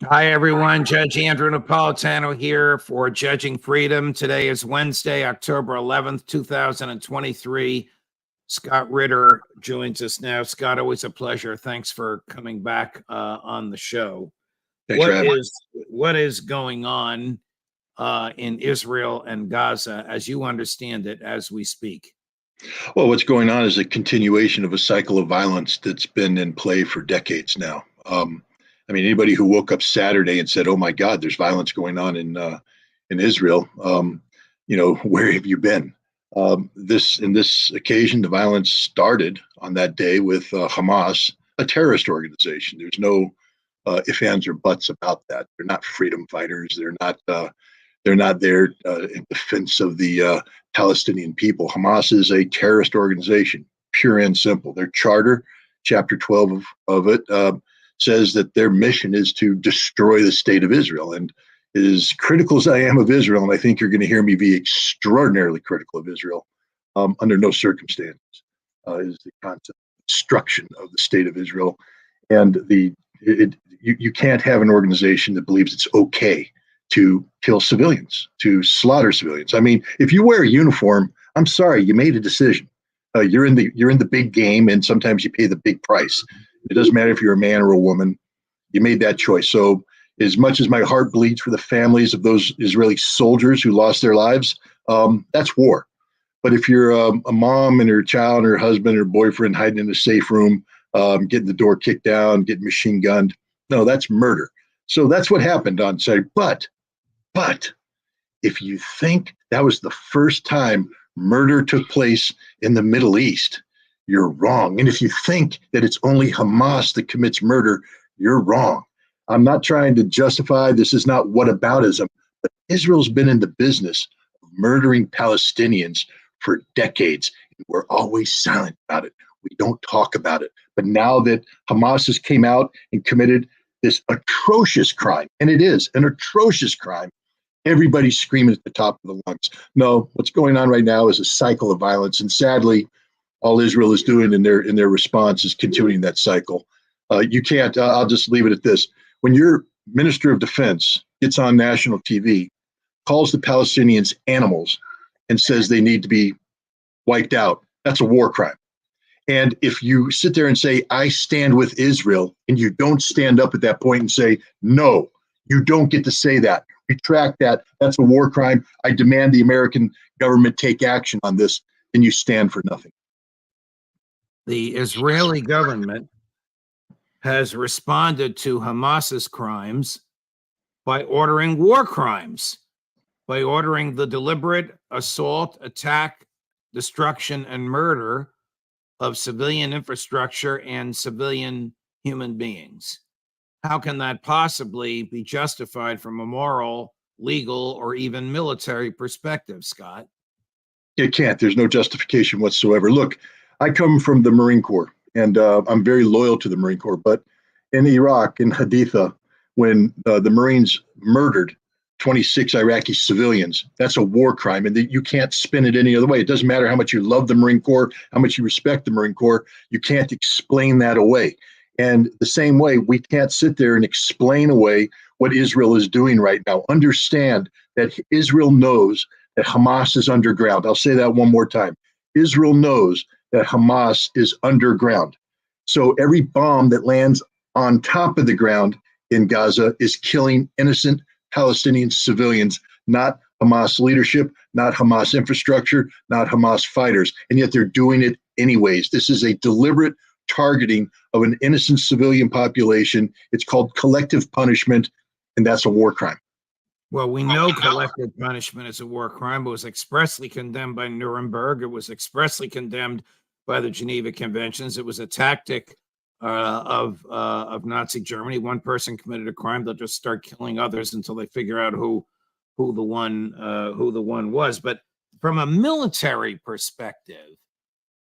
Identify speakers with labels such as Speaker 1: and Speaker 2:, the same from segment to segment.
Speaker 1: Hi, everyone. Judge Andrew Napolitano here for Judging Freedom. Today is Wednesday, October 11th, 2023. Scott Ritter joins us now. Scott, always a pleasure. Thanks for coming back on the show.
Speaker 2: Thanks for having me.
Speaker 1: What is going on in Israel and Gaza as you understand it as we speak?
Speaker 2: Well, what's going on is a continuation of a cycle of violence that's been in play for decades now. Anybody who woke up Saturday and said, "Oh my God, there's violence going on in Israel," where have you been? This occasion, the violence started on that day with Hamas, a terrorist organization. There's no ifs, ands, or buts about that. They're not freedom fighters. They're not. They're not there in defense of the Palestinian people. Hamas is a terrorist organization, pure and simple. Their charter, chapter 12 of it, says that their mission is to destroy the state of Israel. And as critical as I am of Israel, and I think you're going to hear me be extraordinarily critical of Israel, under no circumstances is the concept of destruction of the state of Israel. And you can't have an organization that believes it's okay to kill civilians, to slaughter civilians. I mean, if you wear a uniform, I'm sorry, you made a decision. You're in the big game, and sometimes you pay the big price. It doesn't matter if you're a man or a woman. You made that choice. So as much as my heart bleeds for the families of those Israeli soldiers who lost their lives, that's war. But if you're a mom and her child and her husband or boyfriend hiding in a safe room, getting the door kicked down, getting machine gunned, no, that's murder. So that's what happened on Saturday. But if you think that was the first time murder took place in the Middle East, you're wrong. And if you think that it's only Hamas that commits murder, you're wrong. I'm not trying to justify, this is not whataboutism, but Israel's been in the business of murdering Palestinians for decades. We're always silent about it. We don't talk about it. But now that Hamas has came out and committed this atrocious crime, and it is an atrocious crime, everybody's screaming at the top of the lungs. No, what's going on right now is a cycle of violence, and sadly, all Israel is doing in their response is continuing that cycle. You can't. I'll just leave it at this: when your minister of defense gets on national TV, calls the Palestinians animals, and says they need to be wiped out, that's a war crime. And if you sit there and say, "I stand with Israel," and you don't stand up at that point and say, "No, you don't get to say that. Retract that. That's a war crime. I demand the American government take action on this," then you stand for nothing.
Speaker 1: The Israeli government has responded to Hamas's crimes by ordering war crimes, by ordering the deliberate assault, attack, destruction, and murder of civilian infrastructure and civilian human beings. How can that possibly be justified from a moral, legal, or even military perspective, Scott?
Speaker 2: It can't. There's no justification whatsoever. Look, I come from the Marine Corps, and I'm very loyal to the Marine Corps. But in Iraq, in Haditha, when the Marines murdered 26 Iraqi civilians, that's a war crime, and you can't spin it any other way. It doesn't matter how much you love the Marine Corps, how much you respect the Marine Corps. You can't explain that away. And the same way, we can't sit there and explain away what Israel is doing right now. Understand that Israel knows that Hamas is underground. I'll say that one more time. Israel knows that Hamas is underground. So every bomb that lands on top of the ground in Gaza is killing innocent Palestinian civilians, not Hamas leadership, not Hamas infrastructure, not Hamas fighters. And yet they're doing it anyways. This is a deliberate targeting of an innocent civilian population. It's called collective punishment, and that's a war crime.
Speaker 1: Well, we know collective punishment is a war crime. It was expressly condemned by Nuremberg. It was expressly condemned by the Geneva Conventions. It was a tactic of Nazi Germany. One person committed a crime, they'll just start killing others until they figure out who the one was. But from a military perspective,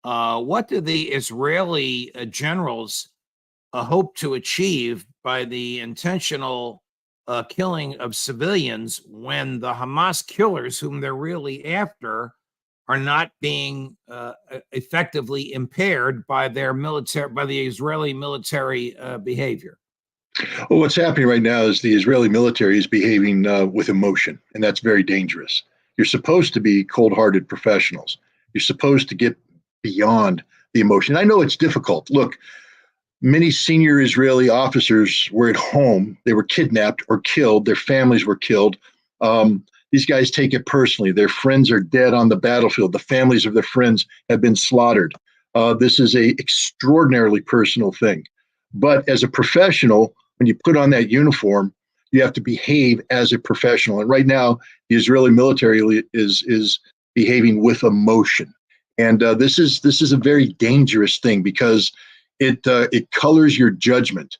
Speaker 1: what do the Israeli generals hope to achieve by the intentional killing of civilians when the Hamas killers, whom they're really after, are not being effectively impaired by their military, by the Israeli military behavior?
Speaker 2: Well, what's happening right now is the Israeli military is behaving with emotion, and that's very dangerous. You're supposed to be cold-hearted professionals. You're supposed to get beyond the emotion. I know it's difficult. Look, many senior Israeli officers were at home. They were kidnapped or killed. Their families were killed. These guys take it personally. Their friends are dead on the battlefield. The families of their friends have been slaughtered. This is a extraordinarily personal thing. But as a professional, when you put on that uniform, you have to behave as a professional. And right now, the Israeli military is behaving with emotion. And this is a very dangerous thing because it colors your judgment.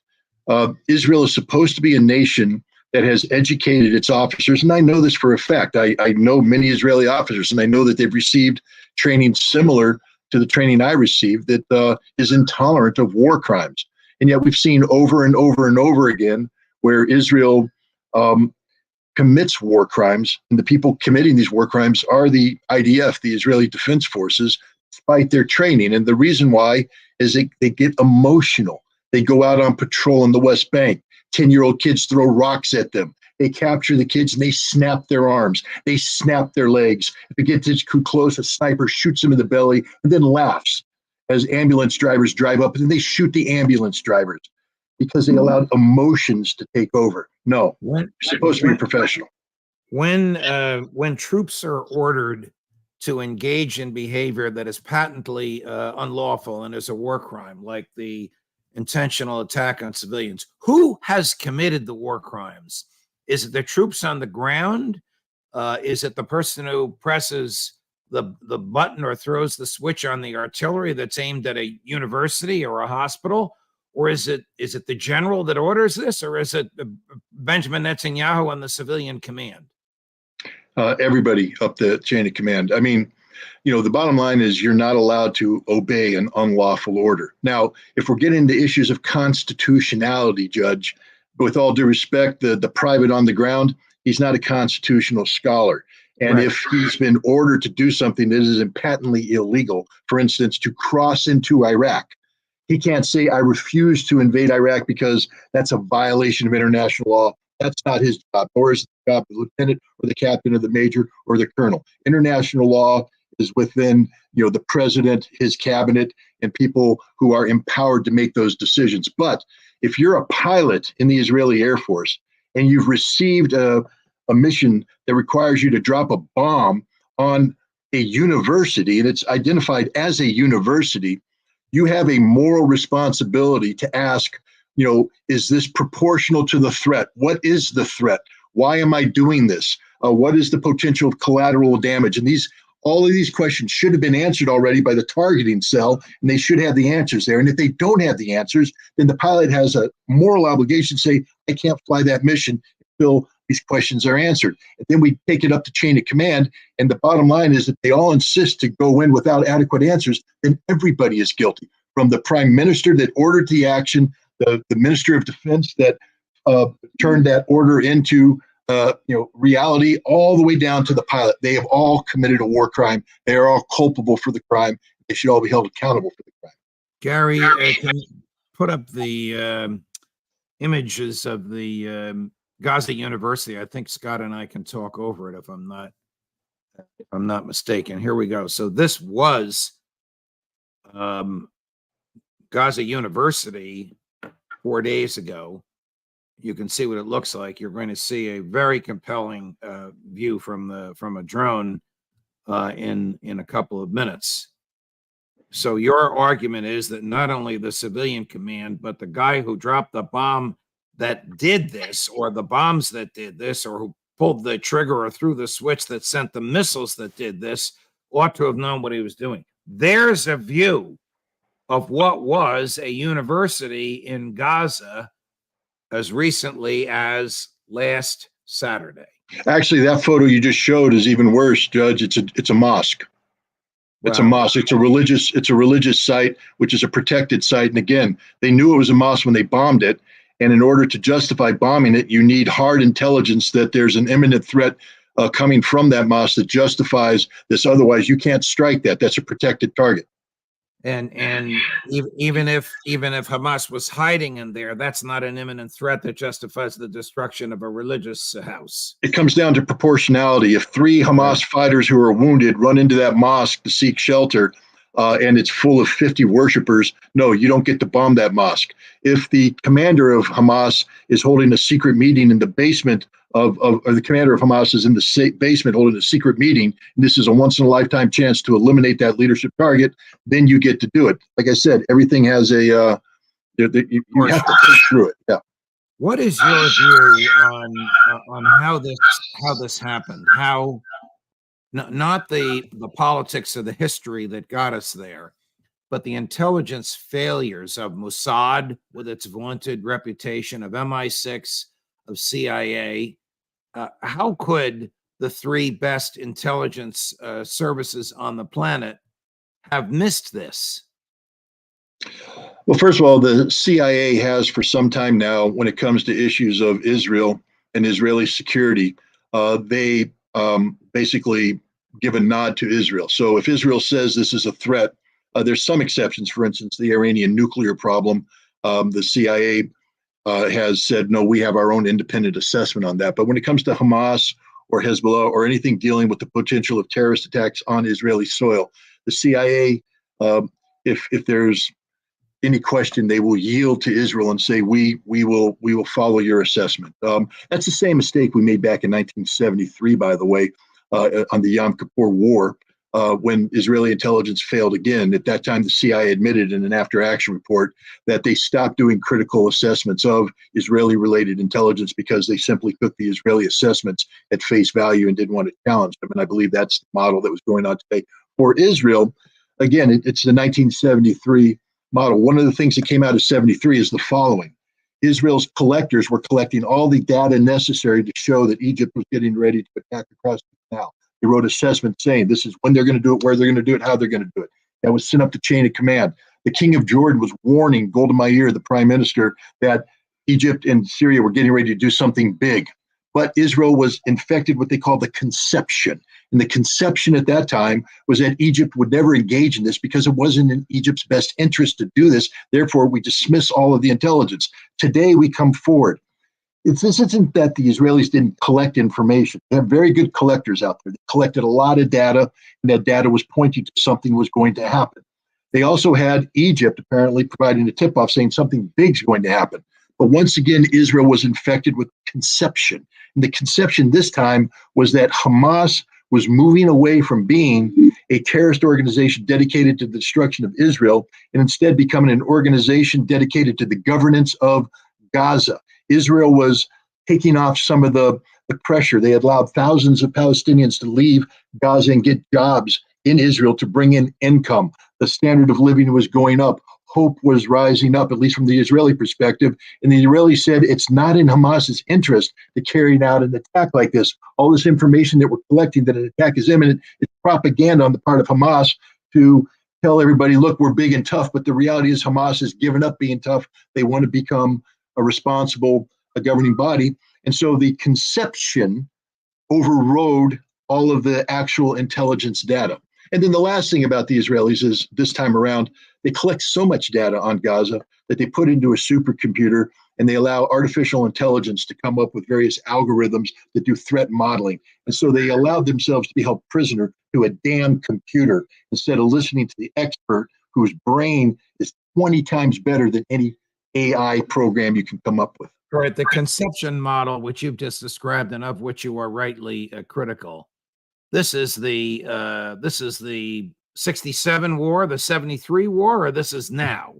Speaker 2: Israel is supposed to be a nation that has educated its officers, and I know this for a fact. I know many Israeli officers, and I know that they've received training similar to the training I received that is intolerant of war crimes. And yet we've seen over and over and over again where Israel commits war crimes, and the people committing these war crimes are the IDF, the Israeli Defense Forces, despite their training. And the reason why is they get emotional. They go out on patrol in the West Bank. 10-year-old kids throw rocks at them. They capture the kids and they snap their arms. They snap their legs. If it gets too close, a sniper shoots them in the belly and then laughs as ambulance drivers drive up, and then they shoot the ambulance drivers because they allowed emotions to take over. No, you're supposed to be a professional.
Speaker 1: When troops are ordered to engage in behavior that is patently unlawful and is a war crime, like the intentional attack on civilians, who has committed the war crimes? Is it the troops on the ground? Is it the person who presses the button or throws the switch on the artillery that's aimed at a university or a hospital? Or is it the general that orders this? Or is it Benjamin Netanyahu on the civilian command?
Speaker 2: Everybody up the chain of command. I mean, the bottom line is you're not allowed to obey an unlawful order. Now, if we're getting into issues of constitutionality, Judge, with all due respect, the private on the ground, he's not a constitutional scholar. And
Speaker 1: Right.
Speaker 2: if he's been ordered to do something that is patently illegal, for instance, to cross into Iraq, he can't say, I refuse to invade Iraq because that's a violation of international law. That's not his job, nor is the job of the lieutenant or the captain or the major or the colonel. International law is within, the president, his cabinet, and people who are empowered to make those decisions. But if you're a pilot in the Israeli Air Force and you've received a mission that requires you to drop a bomb on a university, and it's identified as a university, you have a moral responsibility to ask, is this proportional to the threat? What is the threat? Why am I doing this? What is the potential collateral damage? And all of these questions should have been answered already by the targeting cell, and they should have the answers there. And if they don't have the answers, then the pilot has a moral obligation to say, I can't fly that mission until these questions are answered. And then we take it up to chain of command, and the bottom line is that they all insist to go in without adequate answers, then everybody is guilty, from the prime minister that ordered the action, the minister of defense that turned that order into reality, all the way down to the pilot. They have all committed a war crime. They are all culpable for the crime. They should all be held accountable for the crime.
Speaker 1: Gary, can you put up the images of the Gaza University? I think Scott and I can talk over it if I'm not mistaken. Here we go. So this was Gaza University 4 days ago. You can see what it looks like. You're going to see a very compelling view from a drone in a couple of minutes. So your argument is that not only the civilian command, but the guy who dropped the bomb that did this, or the bombs that did this, or who pulled the trigger or threw the switch that sent the missiles that did this, ought to have known what he was doing. There's a view of what was a university in Gaza as recently as last Saturday.
Speaker 2: Actually, that photo you just showed is even worse, Judge. It's a mosque. It's a mosque. It's a religious site, which is a protected site. And again, they knew it was a mosque when they bombed it. And in order to justify bombing it, you need hard intelligence that there's an imminent threat coming from that mosque that justifies this. Otherwise, you can't strike that. That's a protected target.
Speaker 1: And even if Hamas was hiding in there, that's not an imminent threat that justifies the destruction of a religious house.
Speaker 2: It comes down to proportionality. If three Hamas fighters who are wounded run into that mosque to seek shelter, and it's full of 50 worshipers, no, you don't get to bomb that mosque. If the commander of Hamas is holding a secret meeting in the basement or the commander of Hamas is in the basement holding a secret meeting, and this is a once-in-a-lifetime chance to eliminate that leadership target, then you get to do it. Like I said, everything has a, you have to think through it. Yeah.
Speaker 1: What is your view on how this happened? How not the politics or the history that got us there, but the intelligence failures of Mossad with its vaunted reputation, of MI6, of CIA. How could the three best intelligence services on the planet have missed this?
Speaker 2: Well, first of all, the CIA has for some time now, when it comes to issues of Israel and Israeli security, they basically give a nod to Israel. So if Israel says this is a threat, there's some exceptions. For instance, the Iranian nuclear problem, the CIA has said, no, we have our own independent assessment on that. But when it comes to Hamas or Hezbollah or anything dealing with the potential of terrorist attacks on Israeli soil, the CIA, if there's any question, they will yield to Israel and say, we will follow your assessment. That's the same mistake we made back in 1973, by the way, on the Yom Kippur War, when Israeli intelligence failed again. At that time, the CIA admitted in an after-action report that they stopped doing critical assessments of Israeli-related intelligence because they simply took the Israeli assessments at face value and didn't want to challenge them. And I believe that's the model that was going on today for Israel. Again, it's the 1973 model. One of the things that came out of 73 is the following. Israel's collectors were collecting all the data necessary to show that Egypt was getting ready to attack across the canal. They wrote assessments saying this is when they're going to do it, where they're going to do it, how they're going to do it. That was sent up the chain of command. The king of Jordan was warning Golda Meir, the prime minister, that Egypt and Syria were getting ready to do something big. But Israel was infected with what they call the conception. And the conception at that time was that Egypt would never engage in this because it wasn't in Egypt's best interest to do this. Therefore, we dismiss all of the intelligence. Today, we come forward. This isn't that the Israelis didn't collect information. They have very good collectors out there. They collected a lot of data, and that data was pointing to something was going to happen. They also had Egypt apparently providing a tip-off saying something big's going to happen. But once again, Israel was infected with conception. And the conception this time was that Hamas was moving away from being a terrorist organization dedicated to the destruction of Israel and instead becoming an organization dedicated to the governance of Gaza. Israel was taking off some of the pressure. They had allowed thousands of Palestinians to leave Gaza and get jobs in Israel to bring in income. The standard of living was going up. Hope was rising up, at least from the Israeli perspective. And the Israelis said it's not in Hamas's interest to carry out an attack like this. All this information that we're collecting that an attack is imminent, it's propaganda on the part of Hamas to tell everybody, look, we're big and tough. But the reality is Hamas has given up being tough. They want to become a responsible governing body. And so the conception overrode all of the actual intelligence data. And then the last thing about the Israelis is this time around, they collect so much data on Gaza that they put into a supercomputer and they allow artificial intelligence to come up with various algorithms that do threat modeling. And so they allowed themselves to be held prisoner to a damn computer instead of listening to the expert whose brain is 20 times better than any AI program you can come up with.
Speaker 1: Right. The conception model, which you've just described and of which you are rightly critical. This is the 67 war, the 73 war, or this is now?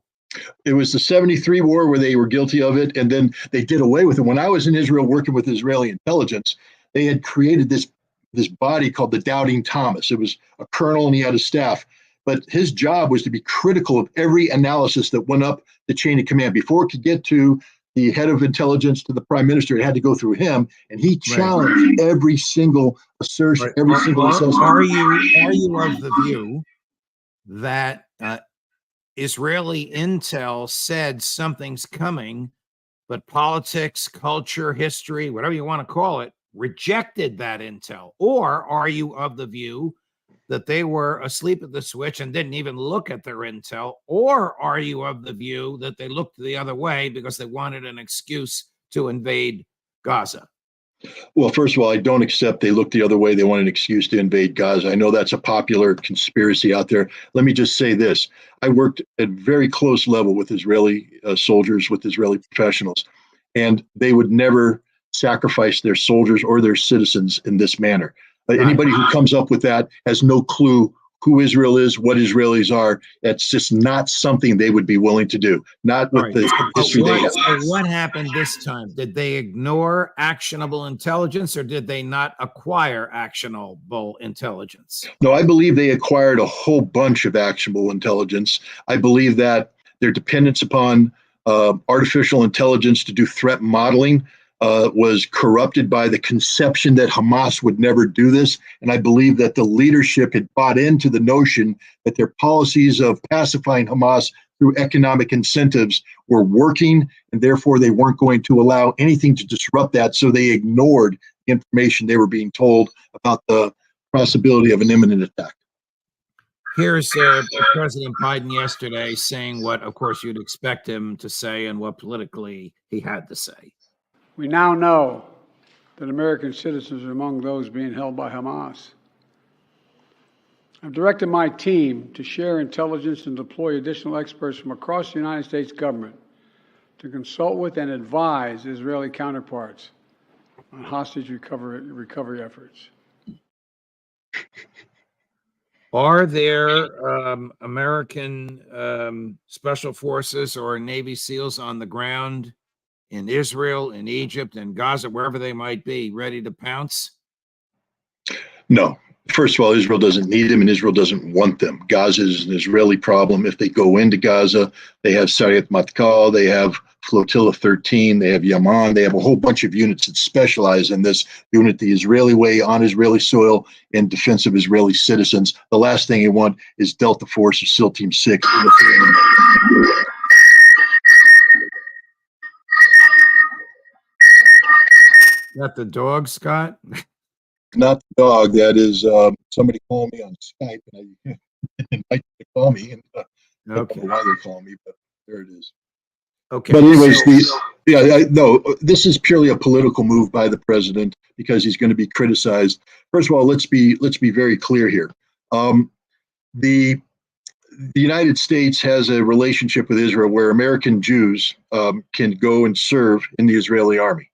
Speaker 2: It was the 73 war where they were guilty of it, and then they did away with it. When I was in Israel working with Israeli intelligence, they had created this body called the Doubting Thomas. It was a colonel and he had a staff. But his job was to be critical of every analysis that went up the chain of command. Before it could get to the head of intelligence to the prime minister, it had to go through him, and he challenged every single assertion, every single assessment.
Speaker 1: Are you of the view that Israeli intel said something's coming, but politics, culture, history, whatever you want to call it, rejected that intel? Or are you of the view that they were asleep at the switch and didn't even look at their intel? Or are you of the view that they looked the other way because they wanted an excuse to invade Gaza?
Speaker 2: Well, first of all, I don't accept they looked the other way. They want an excuse to invade Gaza. I know that's a popular conspiracy out there. Let me just say this. I worked at very close level with Israeli soldiers, with Israeli professionals, and they would never sacrifice their soldiers or their citizens in this manner.
Speaker 1: Right.
Speaker 2: Anybody who comes up with that has no clue who Israel is, what Israelis are. That's just not something they would be willing to do. Not with
Speaker 1: Right.
Speaker 2: the history they have.
Speaker 1: So what happened this time? Did they ignore actionable intelligence, or did they not acquire actionable intelligence?
Speaker 2: No, I believe they acquired a whole bunch of actionable intelligence. I believe that their dependence upon artificial intelligence to do threat modeling was corrupted by the conception that Hamas would never do this. And I believe that the leadership had bought into the notion that their policies of pacifying Hamas through economic incentives were working, and therefore they weren't going to allow anything to disrupt that. So they ignored the information they were being told about the possibility of an imminent attack.
Speaker 1: Here's President Biden yesterday saying what, of course, you'd expect him to say and what politically he had to say.
Speaker 3: We now know that American citizens are among those being held by Hamas. I've directed my team to share intelligence and deploy additional experts from across the United States government to consult with and advise Israeli counterparts on hostage recovery efforts.
Speaker 1: Are there American special forces or Navy SEALs on the ground in Israel, in Egypt, in Gaza, wherever they might be, ready to pounce?
Speaker 2: No. First of all, Israel doesn't need them, and Israel doesn't want them. Gaza is an Israeli problem. If they go into Gaza, they have Sariyat Matkal, they have Flotilla 13, they have Yaman, they have a whole bunch of units that specialize in this, doing it the Israeli way on Israeli soil in defense of Israeli citizens. The last thing you want is Delta Force or SEAL Team 6.
Speaker 1: That the dog, Scott?
Speaker 2: Not the dog. That is somebody calling me on Skype, and I invite you to call me. And I don't know why they're calling me, but there it is.
Speaker 1: Okay.
Speaker 2: But anyways, this is purely a political move by the president because he's going to be criticized. First of all, let's be very clear here. The United States has a relationship with Israel where American Jews can go and serve in the Israeli army.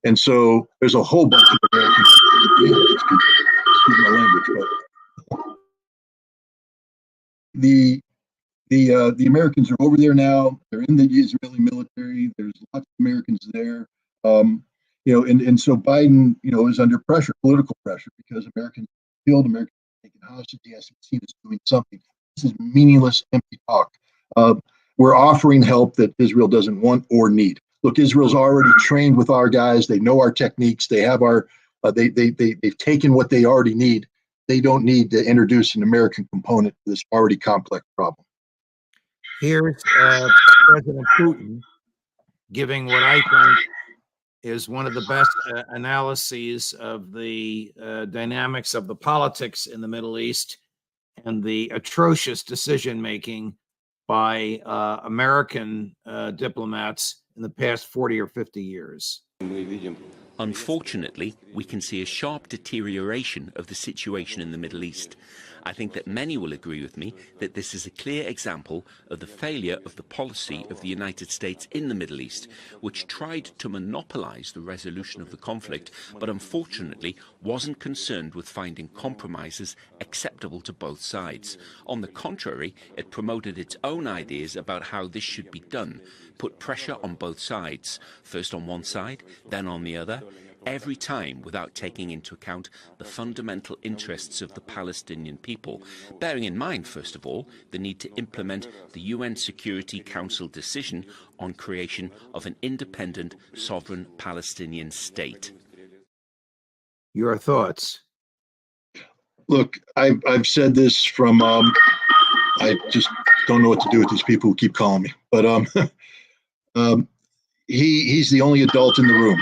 Speaker 2: And so there's a whole bunch of Americans. Excuse my language, but the Americans are over there now. They're in the Israeli military. There's lots of Americans there. And so Biden, is under pressure, political pressure, because Americans are killed, Americans are taken hostage. He has to be seen as doing something. This is meaningless, empty talk. We're offering help that Israel doesn't want or need. Look, Israel's already trained with our guys. They know our techniques. They have our. They've taken what they already need. They don't need to introduce an American component to this already complex problem.
Speaker 1: Here's President Putin giving what I think is one of the best analyses of the dynamics of the politics in the Middle East and the atrocious decision-making by American diplomats in the past 40 or 50 years.
Speaker 4: Unfortunately, we can see a sharp deterioration of the situation in the Middle East. I think that many will agree with me that this is a clear example of the failure of the policy of the United States in the Middle East, which tried to monopolize the resolution of the conflict, but unfortunately wasn't concerned with finding compromises acceptable to both sides. On the contrary, it promoted its own ideas about how this should be done, put pressure on both sides, first on one side, then on the other, every time without taking into account the fundamental interests of the Palestinian people, bearing in mind, first of all, the need to implement the UN Security Council decision on creation of an independent, sovereign Palestinian state.
Speaker 1: Your thoughts?
Speaker 2: Look, I've said this from, I just don't know what to do with these people who keep calling me, but he's the only adult in the room.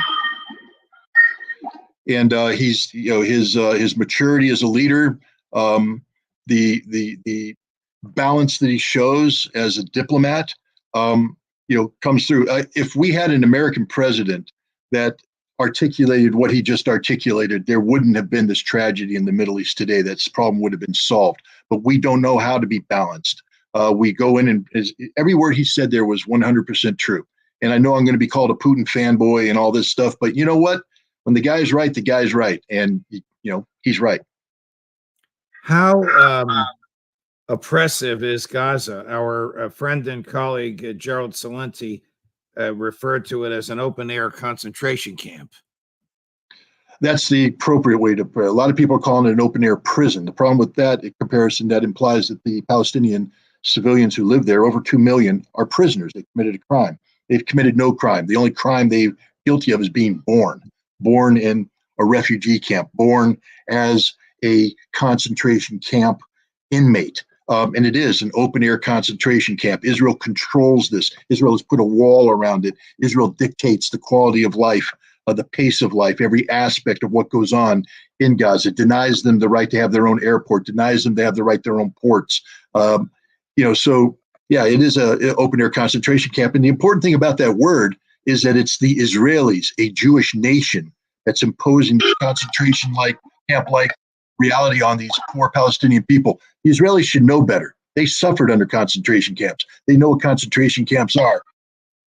Speaker 2: And he's, his maturity as a leader the balance that he shows as a diplomat, comes through. If we had an American president that articulated what he just articulated, there wouldn't have been this tragedy in the Middle East today. That problem would have been solved. But we don't know how to be balanced. We go in and every word he said there was 100% true. And I know I'm going to be called a Putin fanboy and all this stuff, but you know what? When the guy's right, the guy's right. And, he's right.
Speaker 1: How oppressive is Gaza? Our friend and colleague, Gerald Salenti, referred to it as an open-air concentration camp.
Speaker 2: That's the appropriate way to put it. A lot of people are calling it an open-air prison. The problem with that, in comparison, that implies that the Palestinian civilians who live there, over 2 million, are prisoners. They committed a crime. They've committed no crime. The only crime they're guilty of is being born in a refugee camp, born as a concentration camp inmate. And it is an open-air concentration camp. Israel controls this. Israel has put a wall around it. Israel dictates the quality of life, the pace of life, every aspect of what goes on in Gaza. It denies them the right to have their own airport, denies them to have the right to their own ports. It is an open-air concentration camp. And the important thing about that word is that it's the Israelis, a Jewish nation, that's imposing this concentration camp-like reality on these poor Palestinian people. The Israelis should know better. They suffered under concentration camps. They know what concentration camps are.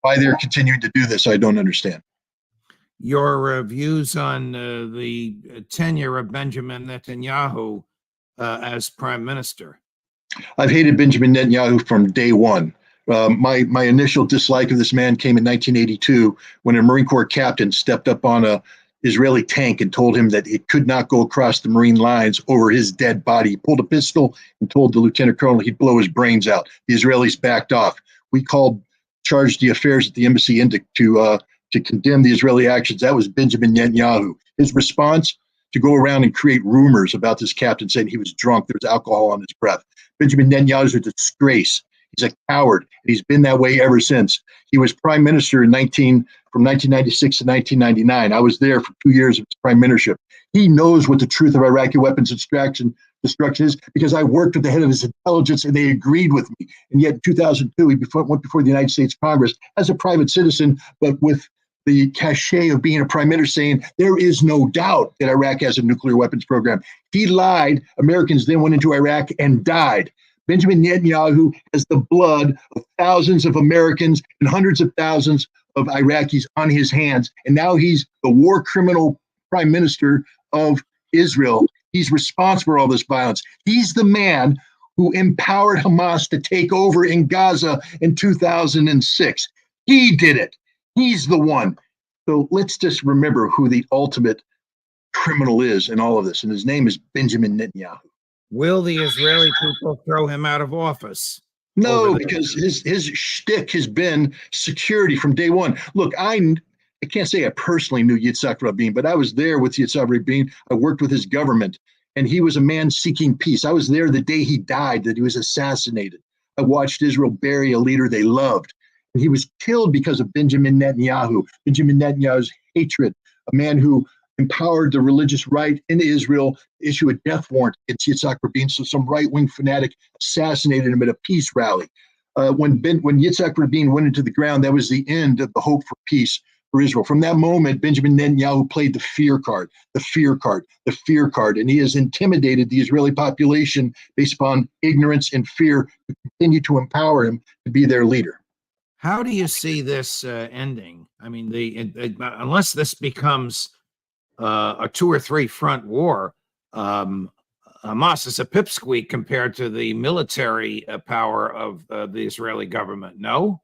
Speaker 2: Why they're continuing to do this, I don't understand.
Speaker 1: Your views on the tenure of Benjamin Netanyahu as prime minister?
Speaker 2: I've hated Benjamin Netanyahu from day one. My initial dislike of this man came in 1982 when a Marine Corps captain stepped up on a Israeli tank and told him that it could not go across the Marine lines over his dead body. He pulled a pistol and told the lieutenant colonel he'd blow his brains out. The Israelis backed off. We charged the affairs at the embassy in to condemn the Israeli actions. That was Benjamin Netanyahu. His response, to go around and create rumors about this captain saying he was drunk, there was alcohol on his breath. Benjamin Netanyahu is a disgrace. He's a coward. And he's been that way ever since. He was prime minister from 1996 to 1999. I was there for 2 years of his prime ministership. He knows what the truth of Iraqi weapons destruction is because I worked with the head of his intelligence and they agreed with me. And yet in 2002, he went before the United States Congress as a private citizen, but with the cachet of being a prime minister, saying there is no doubt that Iraq has a nuclear weapons program. He lied. Americans then went into Iraq and died. Benjamin Netanyahu has the blood of thousands of Americans and hundreds of thousands of Iraqis on his hands. And now he's the war criminal prime minister of Israel. He's responsible for all this violence. He's the man who empowered Hamas to take over in Gaza in 2006. He did it. He's the one. So let's just remember who the ultimate criminal is in all of this. And his name is Benjamin Netanyahu.
Speaker 1: Will the Israeli people throw him out of office?
Speaker 2: No, because his shtick has been security from day one. Look, I can't say I personally knew Yitzhak Rabin, but I was there with Yitzhak Rabin. I worked with his government, and he was a man seeking peace. I was there the day he died, that he was assassinated. I watched Israel bury a leader they loved. And he was killed because of Benjamin Netanyahu. Benjamin Netanyahu's hatred, a man who empowered the religious right in Israel to issue a death warrant against Yitzhak Rabin. So some right-wing fanatic assassinated him at a peace rally. When Yitzhak Rabin went into the ground, that was the end of the hope for peace for Israel. From that moment, Benjamin Netanyahu played the fear card, and he has intimidated the Israeli population based upon ignorance and fear to continue to empower him to be their leader.
Speaker 1: How do you see this ending? I mean, unless this becomes a 2 or 3 front war, Hamas is a pipsqueak compared to the military power of the Israeli government. No?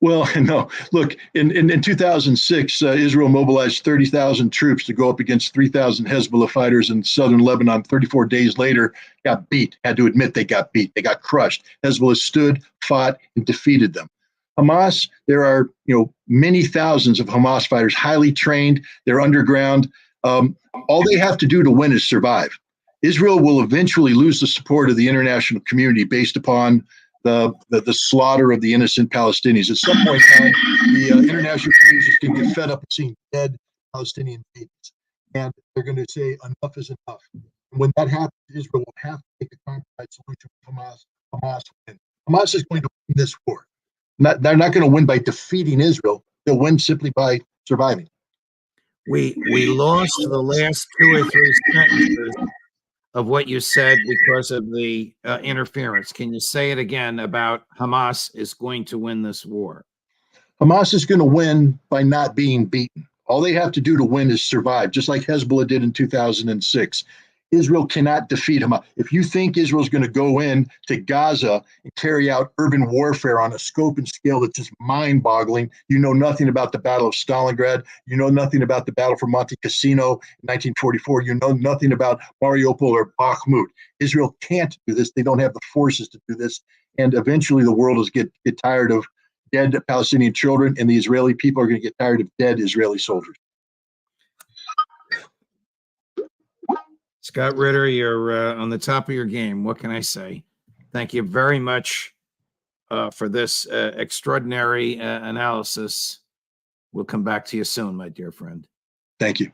Speaker 2: Well, no. Look, in 2006, Israel mobilized 30,000 troops to go up against 3,000 Hezbollah fighters in southern Lebanon. 34 days later, got beat. Had to admit they got beat. They got crushed. Hezbollah stood, fought, and defeated them. Hamas, there are many thousands of Hamas fighters, highly trained. They're underground. All they have to do to win is survive. Israel will eventually lose the support of the international community based upon the slaughter of the innocent Palestinians. At some point in time, the international community is going to get fed up with seeing dead Palestinian babies. And they're going to say, enough is enough. When that happens, Israel will have to take a compromise solution with Hamas. Hamas wins. Hamas is going to win this war. They're not going to win by defeating Israel. They'll win simply by surviving.
Speaker 1: We lost the last 2 or 3 sentences of what you said because of the interference. Can you say it again about Hamas is going to win this war?
Speaker 2: Hamas is going to win by not being beaten. All they have to do to win is survive, just like Hezbollah did in 2006. Israel cannot defeat Hamas. If you think Israel's going to go in to Gaza and carry out urban warfare on a scope and scale that's just mind-boggling, you know nothing about the Battle of Stalingrad. You know nothing about the Battle for Monte Cassino in 1944. You know nothing about Mariupol or Bakhmut. Israel can't do this. They don't have the forces to do this. And eventually the world is get tired of dead Palestinian children, and the Israeli people are going to get tired of dead Israeli soldiers.
Speaker 1: Scott Ritter, you're on the top of your game. What can I say? Thank you very much for this extraordinary analysis. We'll come back to you soon, my dear friend.
Speaker 2: Thank you.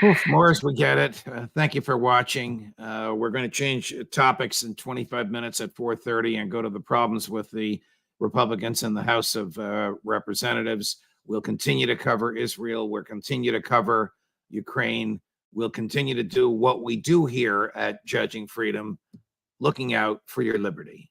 Speaker 1: Oof, Morris, we get it. Thank you for watching. We're going to change topics in 25 minutes at 4:30 and go to the problems with the Republicans in the House of Representatives. We'll continue to cover Israel. We'll continue to cover Ukraine. We'll continue to do what we do here at Judging Freedom, looking out for your liberty.